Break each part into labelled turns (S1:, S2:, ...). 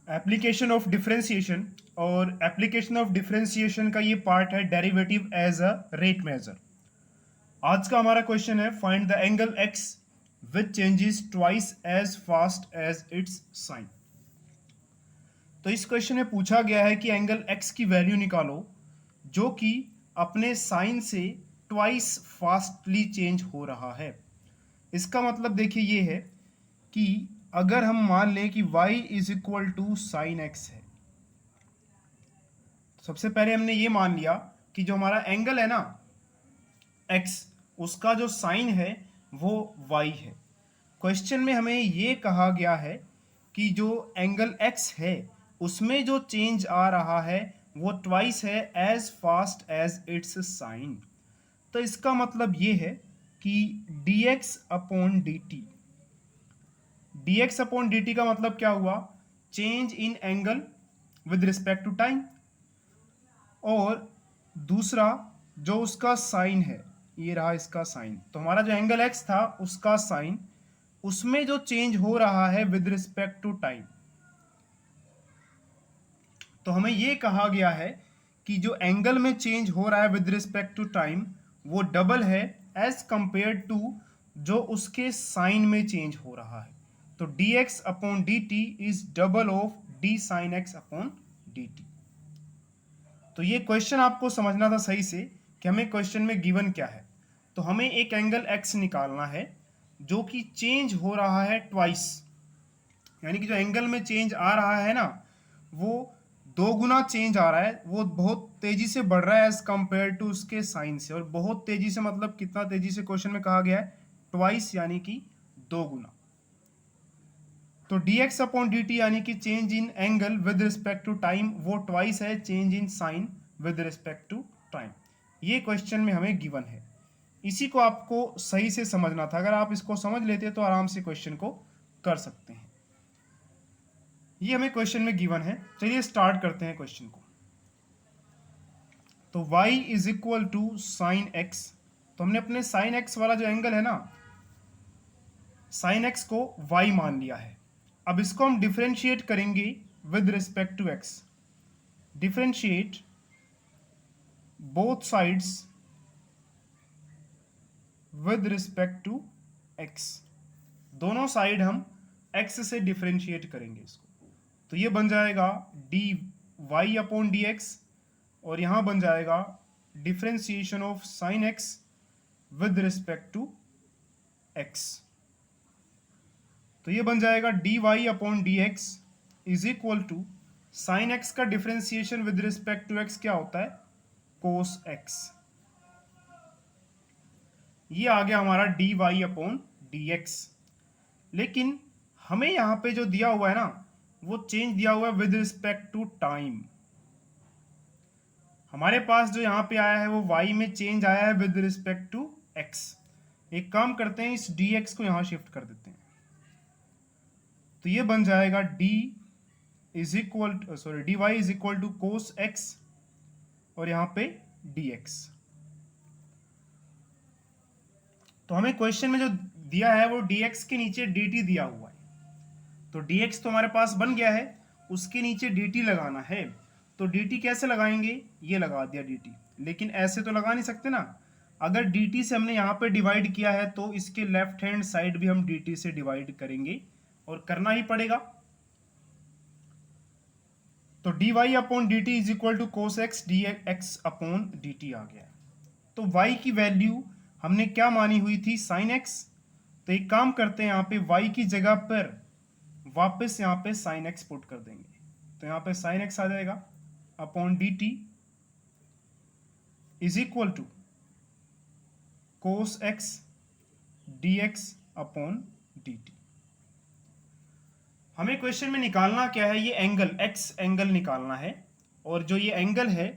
S1: Application of differentiation. और application of differentiation का ये पार्ट है derivative as a rate measure. आज का हमारा क्वेश्चन है find the angle x which changes twice as fast as its sine. तो इस क्वेश्चन में पूछा गया है कि एंगल एक्स की वैल्यू निकालो जो कि अपने साइन से ट्वाइस फास्टली चेंज हो रहा है। इसका मतलब देखिए ये है कि अगर हम मान लें कि y is equal to sine x है, तो सबसे पहले हमने ये मान लिया कि जो हमारा एंगल है ना x, उसका जो साइन है वो y है। क्वेश्चन में हमें ये कहा गया है कि जो एंगल x है उसमें जो चेंज आ रहा है वो ट्वाइस है as fast as its sine. तो इसका मतलब ये है कि dx upon dt, dx upon dt का मतलब क्या हुआ, change in angle with respect to time. और दूसरा जो उसका साइन है, ये रहा इसका साइन, तो हमारा जो एंगल x था उसका साइन, उसमें जो चेंज हो रहा है विद रिस्पेक्ट टू टाइम। तो हमें ये कहा गया है कि जो एंगल में चेंज हो रहा है विद रिस्पेक्ट टू टाइम वो डबल है एज कंपेयर टू जो उसके साइन में चेंज हो रहा है। तो dx upon dt is double of d sine x upon dt। तो ये क्वेश्चन आपको समझना था सही से कि हमें क्वेश्चन में गिवन क्या है। तो हमें एक एंगल x निकालना है जो कि चेंज हो रहा है ट्वाइस, यानी कि जो एंगल में चेंज आ रहा है ना वो दो गुना चेंज आ रहा है, वो बहुत तेजी से बढ़ रहा है एज कंपेयर टू उसके साइन से। और बहुत तेजी से मतलब कितना तेजी से, क्वेश्चन में कहा गया है ट्वाइस यानी कि दो गुना। तो dx अपॉन dt यानी कि change in angle with respect to time वो ट्वाइस है change in sine with respect to time. ये क्वेश्चन में हमें गिवन है, इसी को आपको सही से समझना था। अगर आप इसको समझ लेते तो आराम से क्वेश्चन को कर सकते हैं। ये हमें क्वेश्चन में गिवन है। चलिए स्टार्ट करते हैं क्वेश्चन को। तो y is equal to sine x, तो हमने अपने साइन एक्स वाला जो एंगल है ना, साइन एक्स को y मान लिया है। अब इसको हम डिफरेंशिएट करेंगे with respect to x। Differentiate both sides with respect to x। दोनों साइड हम x से डिफरेंशिएट करेंगे इसको। तो ये बन जाएगा d y upon d x, और यहां बन जाएगा differentiation of sine x with respect to x. तो ये बन जाएगा d y upon d x is equal to sine x का differentiation with respect to x क्या होता है, कोस एक्स। ये आ गया हमारा d y upon d x. लेकिन हमें यहां पे जो दिया हुआ है ना वो चेंज दिया हुआ है विद रिस्पेक्ट टू टाइम। हमारे पास जो यहां पे आया है वो y में चेंज आया है विद रिस्पेक्ट टू x। एक काम करते हैं, इस dx को यहां शिफ्ट कर देते हैं। तो ये बन जाएगा d is equal sorry d y is equal to cos x, और यहां पे dx। तो हमें क्वेश्चन में जो दिया है वो dx के नीचे dt दिया हुआ है। तो dx तो हमारे पास बन गया है, उसके नीचे dt लगाना है। तो dt कैसे लगाएंगे, ये लगा दिया dt, लेकिन ऐसे तो लगा नहीं सकते ना। अगर dt से हमने यहाँ पे डिवाइड किया है तो इसके लेफ्ट हैंड साइड भी हम dt से डिवाइड करेंगे, और करना ही पड़ेगा। तो dy upon dt is equal to cos x d x upon dt आ गया। तो y की वैल्यू हमने क्या मानी हुई थी, साइन x। तो एक काम करते हैं, यहाँ पे y की जगह पर वापस यहाँ पे साइन x पुट कर देंगे। तो यहाँ पे साइन x आ जाएगा upon dt is equal to cos x dx upon dt। हमें क्वेश्चन में निकालना क्या है, ये एंगल x एंगल निकालना है। और जो ये एंगल है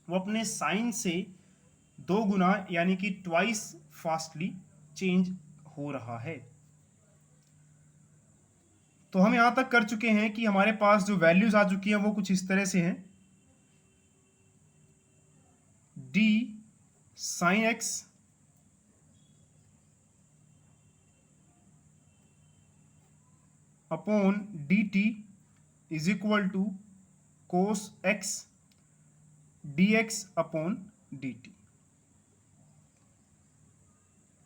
S1: वो अपने साइन से दो गुना यानी कि ट्वाइस फास्टली चेंज हो रहा है। तो हम यहां तक कर चुके हैं कि हमारे पास जो वैल्यूज आ चुकी हैं वो कुछ इस तरह से हैं, d sine x upon d t is equal to cos x d x upon d t.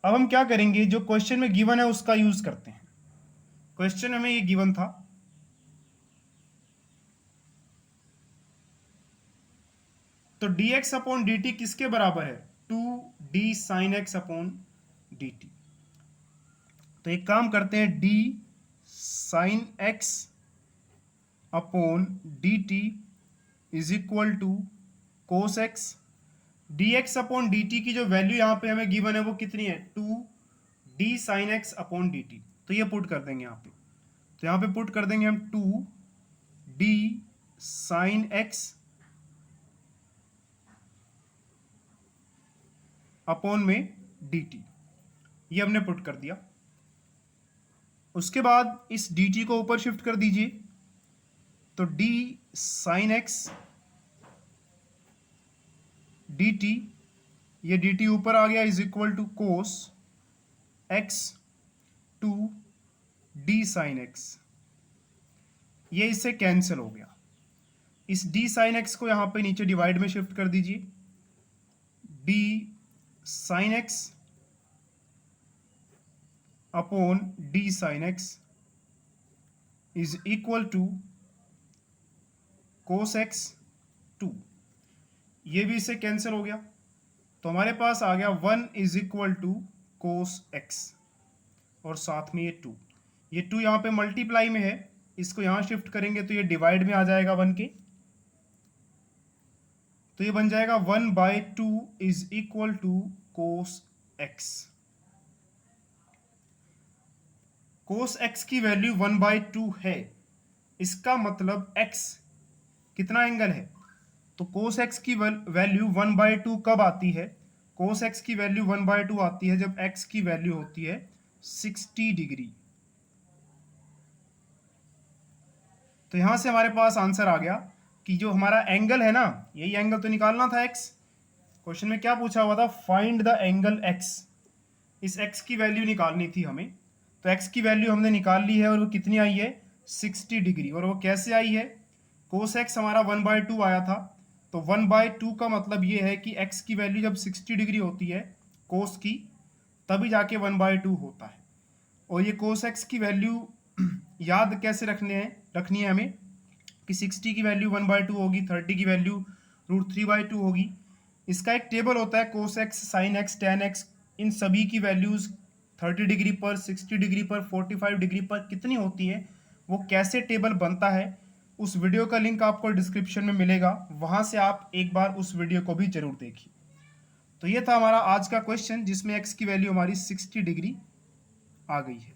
S1: अब हम क्या करेंगे, जो क्वेश्चन में गिवन है उसका यूज करते हैं। क्वेश्चन में ये गिवन था, तो d x upon d t किसके बराबर है, 2d sine x upon d t. तो एक काम करते हैं, d sine x upon d t is equal to cos x. D x upon d t की जो वैल्यू यहाँ पे हमें गिवन है वो कितनी है, 2d sine x upon d t. तो ये पुट कर देंगे यहाँ पे, तो यहाँ पे पुट कर देंगे हम 2d साइन एक्स अपॉन में डी टी, ये हमने पुट कर दिया। उसके बाद इस डी टी को ऊपर शिफ्ट कर दीजिए, तो d sine x d t, ये डी टी ऊपर आ गया, is equal to cos x two d sine x, ये इससे कैंसिल हो गया। इस डी साइन एक्स को यहां पे नीचे डिवाइड में शिफ्ट कर दीजिए, d sine x upon d sine x is equal to cos x two, ये भी इससे कैंसिल हो गया। तो हमारे पास आ गया 1 is equal to cos x, और साथ में ये 2, ये 2 यहाँ पे मल्टीप्लाई में है, इसको यहाँ शिफ्ट करेंगे तो ये डिवाइड में आ जाएगा 1 के, तो ये बन जाएगा 1/2 is equal to cos x. Cos x की वैल्यू 1/2 है, इसका मतलब एक्स कितना एंगल है, तो कोस एक्स की वैल्यू 1/2 कब आती है, कोस एक्स की वैल्यू 1/2 आती है जब एक्स की वैल्यू होती है 60 डिग्री। तो यहां से हमारे पास आंसर आ गया कि जो हमारा एंगल है ना, यही एंगल तो निकालना था एक्स। क्वेश्चन में क्या पूछा हुआ था, फाइंड द एंगल एक्स, इस एक्स की वैल्यू निकालनी थी हमें। तो एक्स की वैल्यू हमने निकाल ली है, और वो कितनी आई है, 60 डिग्री। और वो कैसे आई है, कोस एक्स हमारा 1/2 आया था, तो 1/2 का मतलब ये है कि एक्स की वैल्यू जब 60 डिग्री होती है कोस की, तभी जाके 1/2 होता है। और ये कोस एक्स की वैल्यू याद कैसे रखनी है हमें, कि 60 की वैल्यू 1/2 होगी, 30 की वैल्यू √3/2 होगी। इसका एक टेबल होता है, cos x, sine x, tan x, इन सभी की वैल्यूज़ 30 डिग्री पर, 60 डिग्री पर, 45 डिग्री पर कितनी होती है, वो कैसे टेबल बनता है, उस वीडियो का लिंक आपको डिस्क्रिप्शन में मिलेगा, वहाँ से आप एक बार उस वीडियो को भी जरूर देखिए। तो ये था हमारा आज का क्वेश्चन, जिसमें एक्स की वैल्यू हमारी 60 डिग्री आ गई है।